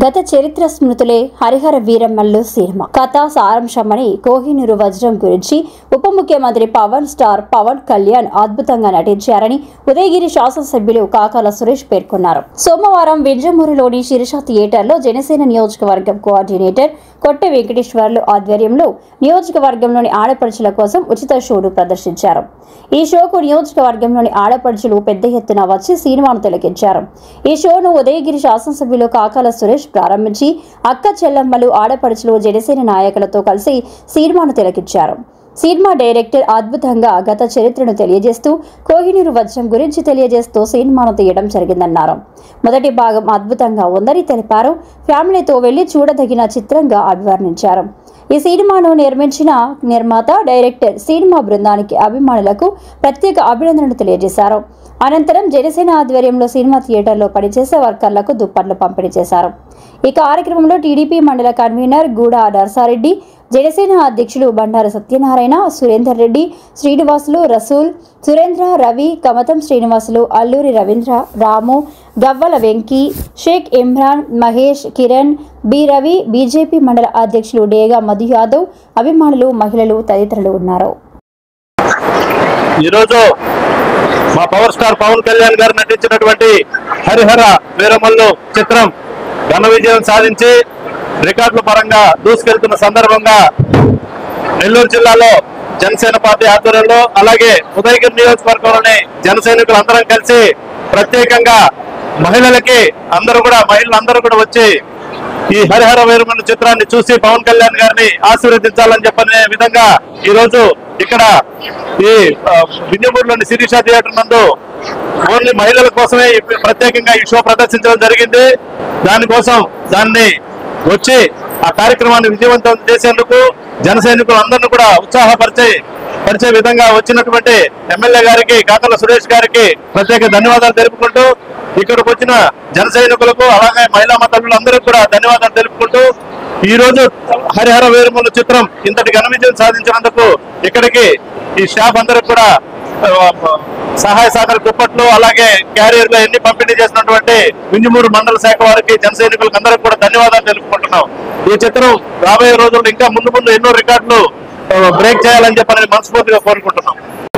గత చరిత్ర స్మృతులే హరిహర వీరమ్మలు సినిమా కథా సారాంశమని కోహినూరు వజ్రం గురించి ఉప ముఖ్యమంత్రి పవన్ కళ్యాణ్ అద్భుతంగా నటించారని ఉదయగిరి శాసనసభ్యులు కాకాల సురేష్ పేర్కొన్నారు. సోమవారం వింజమూరులోని శిరీష థియేటర్లో జనసేన నియోజకవర్గం కోఆర్డినేటర్ కొట్టె వెంకటేశ్వర్లు ఆధ్వర్యంలో నియోజకవర్గంలోని ఆడపడుచుల కోసం ఉచిత షోను ప్రదర్శించారు. ఈ షోకు నియోజకవర్గంలోని ఆడపడుచులు పెద్ద ఎత్తున వచ్చి సినిమాను తిలకించారు. ఈ షోను ఉదయగిరి శాసనసభ్యులు కాకాల సురేష్ ప్రారంభించి అక్క చెల్లమ్మలు ఆడపడుచులు జనసేన నాయకులతో కలిసి సినిమాను తిలకించారు. సినిమా డైరెక్టర్ అద్భుతంగా గత చరిత్రను తెలియజేస్తూ కోహినూరు వజ్రం గురించి తెలియజేస్తూ సినిమాను తీయడం జరిగిందన్నారు. మొదటి భాగం అద్భుతంగా ఉందని తెలిపారు. ఫ్యామిలీతో వెళ్లి చూడదగిన చిత్రంగా అభివర్ణించారు. ఈ సినిమాను నిర్మించిన నిర్మాత డైరెక్టర్ సినిమా బృందానికి అభిమానులకు ప్రత్యేక అభినందనలు తెలియజేశారు. అనంతరం జనసేన ఆధ్వర్యంలో సినిమా థియేటర్లో పనిచేసే వర్కర్లకు దుప్పట్లు పంపిణీ చేశారు. ఈ కార్యక్రమంలో టీడీపీ మండల కన్వీనర్ గూడ నర్సారెడ్డి, జనసేన అధ్యక్షులు బండారు సత్యనారాయణ, సురేందర్ రెడ్డి, శ్రీనివాసులు, రసూల్, సురేంద్ర, రవి, కమతం శ్రీనివాసులు, అల్లూరి రవీంద్ర, రాము, గవ్వల వెంకీ, షేక్ ఇమ్రాన్, మహేష్, కిరణ్, బి రవి, బీజేపీ మండల అధ్యక్షులు డేగా మధు యాదవ్, అభిమానులు, మహిళలు తదితరులు ఉన్నారు. ఈరోజు మా పవర్ స్టార్ పవన్ కళ్యాణ్ గారు నటించినటువంటి హరిహర వీరమల్లు చిత్రం ఘన విజయం సాధించి రికార్డుల పరంగా దూసుకెళ్తున్న సందర్భంగా నెల్లూరు జిల్లాలో జనసేన పార్టీ ఆధ్వర్యంలో అలాగే ఉదయగిరి నియోజకవర్గంలోని జన సైనికులు అందరం కలిసి ప్రత్యేకంగా మహిళలందరూ కూడా వచ్చి ఈ హరిహర వీరమల్లు చిత్రాన్ని చూసి పవన్ కళ్యాణ్ గారిని ఆశీర్వదించాలని చెప్పనే విధంగా ఈ రోజు ఇక్కడ ఈ వింజమూరులోని శిరీష థియేటర్ నందు ఓన్లీ మహిళల కోసమే ప్రత్యేకంగా ఈ షో ప్రదర్శించడం జరిగింది. దాన్ని వచ్చి ఆ కార్యక్రమాన్ని విజయవంతం చేసేందుకు జన సైనికులు అందరినీ కూడా ఉత్సాహపరిచే విధంగా వచ్చినటువంటి ఎమ్మెల్యే గారికి కాకల సురేష్ గారికి ప్రత్యేక ధన్యవాదాలు తెలుపుకుంటూ ఇక్కడికి వచ్చిన జన సైనికులకు అలాగే మహిళా మతలందరికీ కూడా ధన్యవాదాలు తెలుపుకుంటూ ఈ రోజు హరిహర వీరమల్లు చిత్రం ఇంతటి ఘన విజయం సాధించినందుకు ఇక్కడికి ఈ స్టాఫ్ అందరికి కూడా సహాయ సహకార దుప్పట్లు అలాగే క్యారియర్లు ఎన్ని పంపిణీ చేసినటువంటి వింజమూరు మండల శాఖ వారికి జన సైనికులకు అందరికి కూడా ధన్యవాదాలు తెలుపుకుంటున్నాం. ఈ చిత్రం రాబోయే రోజుల్లో ఇంకా ముందు ఎన్నో రికార్డులు బ్రేక్ చేయాలని చెప్పని మనస్ఫూర్తిగా కోరుకుంటున్నాం.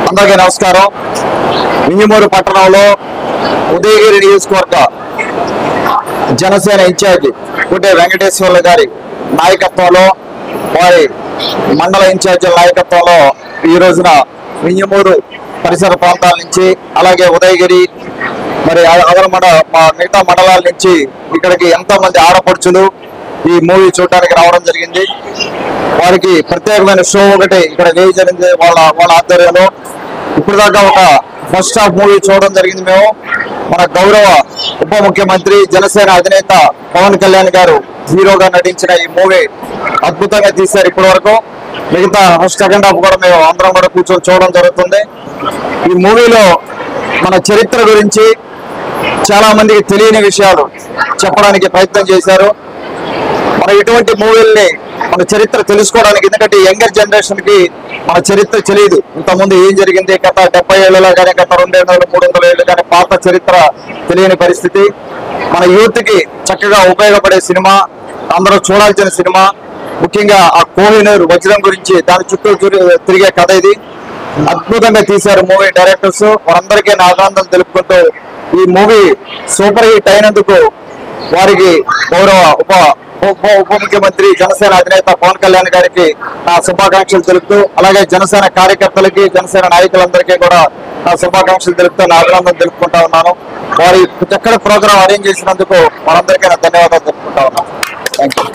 అందరికీ నమస్కారం. వింజమూరు పట్టణంలో ఉదయగిరి నియోజకవర్గ జనసేన ఇన్ఛార్జి కొట్టె వెంకటేశ్వర్లు గారి నాయకత్వంలో వారి మండల ఇన్ఛార్జీల నాయకత్వంలో ఈ రోజున వింజమూరు పరిసర ప్రాంతాల నుంచి అలాగే ఉదయగిరి మరి మిగతా మండలాల నుంచి ఇక్కడికి ఎంతో మంది ఆడపడుచులు ఈ మూవీ చూడడానికి రావడం జరిగింది. వారికి ప్రత్యేకమైన షో ఒకటి ఇక్కడ వేయ జరిగింది వాళ్ళ ఆధ్వర్యంలో. ఇప్పుడు దాకా ఒక ఫస్ట్ హాఫ్ మూవీ చూడడం జరిగింది. మేము మన గౌరవ ఉప ముఖ్యమంత్రి జనసేన అధినేత పవన్ కళ్యాణ్ గారు హీరోగా నటించిన ఈ మూవీ అద్భుతంగా తీశారు. ఇప్పటి వరకు మిగతా సెకండ్ హాఫ్ కూడా మేము అందరం కూడా కూర్చొని చూడడం జరుగుతుంది. ఈ మూవీలో మన చరిత్ర గురించి చాలా మందికి తెలియని విషయాలు చెప్పడానికి ప్రయత్నం చేశారు. మన ఇటువంటి మూవీల్ని మన చరిత్ర తెలుసుకోవడానికి, ఎందుకంటే యంగర్ జనరేషన్ కి మన చరిత్ర తెలియదు. ఇంతకుముందు ఏం జరిగింది గత 70 ఏళ్ళలో కానీ గత 200 ఏళ్ళు 300 ఏళ్ళు కానీ పాత చరిత్ర తెలియని పరిస్థితి. మన యూత్ కి చక్కగా ఉపయోగపడే సినిమా, అందరూ చూడాల్సిన సినిమా. ముఖ్యంగా ఆ కోహినూరు వజ్రం గురించి దాని చుట్టూ తిరిగే కథ ఇది. అద్భుతంగా తీశారు మూవీ డైరెక్టర్స్. వారందరికీ నా అభినందనలు తెలుపుకుంటూ ఈ మూవీ సూపర్ హిట్ అయినందుకు వారికి గౌరవ ఉప ముఖ్యమంత్రి జనసేన అధినేత పవన్ కళ్యాణ్ గారికి నా శుభాకాంక్షలు తెలుపుతూ అలాగే జనసేన కార్యకర్తలకి జనసేన నాయకులందరికీ కూడా నా శుభాకాంక్షలు తెలుపుతూ నా అభినందనలు తెలుపుకుంటా ఉన్నాను. వారి చక్కటి ప్రోగ్రాం అరేంజ్ చేసినందుకు వారందరికీ నా ధన్యవాదాలు తెలుపుకుంటా ఉన్నాను. Thank you.